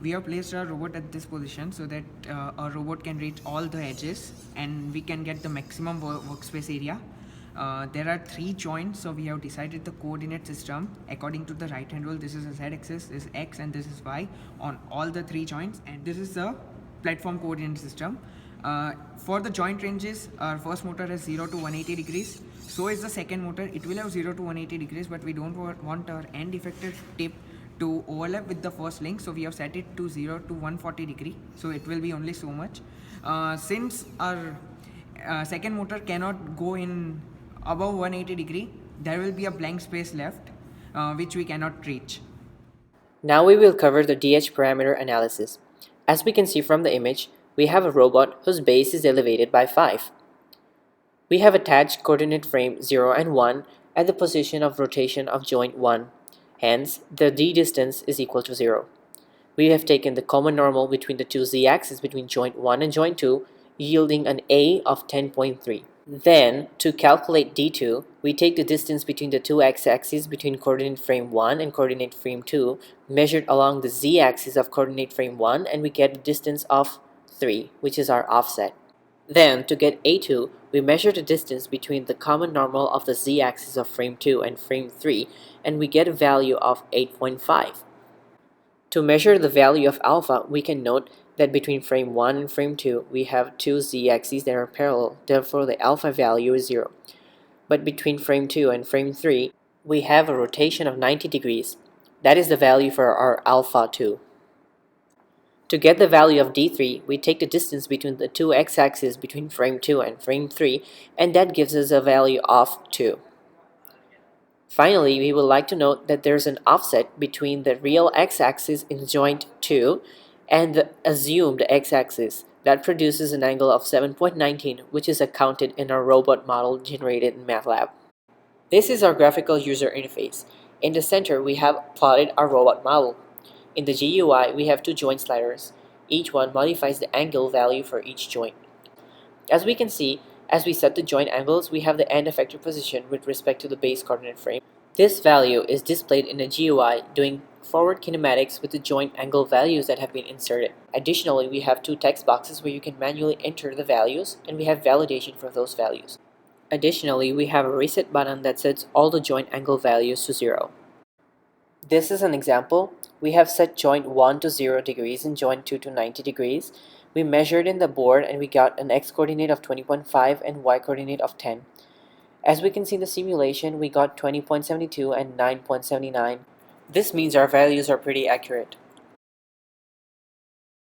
We have placed our robot at this position so that our robot can reach all the edges and we can get the maximum workspace area. There are 3 joints, so we have decided the coordinate system according to the right hand rule. This is a z-axis, this is x, and this is y on all the 3 joints, and this is the platform coordinate system. For the joint ranges, our first motor has 0 to 180 degrees. So is the second motor. It will have 0 to 180 degrees, but we don't want our end effector tip to overlap with the first link, so we have set it to 0 to 140 degree, so it will be only so much. Since our second motor cannot go in above 180 degree, there will be a blank space left which we cannot reach. Now we will cover the DH parameter analysis. As we can see from the image, we have a robot whose base is elevated by 5. We have attached coordinate frame 0 and 1 at the position of rotation of joint 1. Hence, the d distance is equal to 0. We have taken the common normal between the two z-axes between joint 1 and joint 2, yielding an A of 10.3. Then, to calculate d2, we take the distance between the two x-axes between coordinate frame 1 and coordinate frame 2, measured along the z-axis of coordinate frame 1, and we get a distance of 3, which is our offset. Then, to get a2, we measure the distance between the common normal of the z-axis of frame 2 and frame 3, and we get a value of 8.5. To measure the value of alpha, we can note that between frame 1 and frame 2, we have two z-axes that are parallel, therefore the alpha value is 0. But between frame 2 and frame 3, we have a rotation of 90 degrees. That is the value for our alpha 2. To get the value of d3, we take the distance between the two x-axes between frame 2 and frame 3, and that gives us a value of 2. Finally, we would like to note that there's an offset between the real x-axis in joint 2 and the assumed x-axis. That produces an angle of 7.19, which is accounted in our robot model generated in MATLAB. This is our graphical user interface. In the center, we have plotted our robot model. In the GUI, we have 2 joint sliders. Each one modifies the angle value for each joint. As we can see, as we set the joint angles, we have the end effector position with respect to the base coordinate frame. This value is displayed in the GUI doing forward kinematics with the joint angle values that have been inserted. Additionally, we have 2 text boxes where you can manually enter the values, and we have validation for those values. Additionally, we have a reset button that sets all the joint angle values to 0. This is an example. We have set joint 1 to 0 degrees and joint 2 to 90 degrees. We measured in the board and we got an x-coordinate of 20.5 and y-coordinate of 10. As we can see in the simulation, we got 20.72 and 9.79. This means our values are pretty accurate.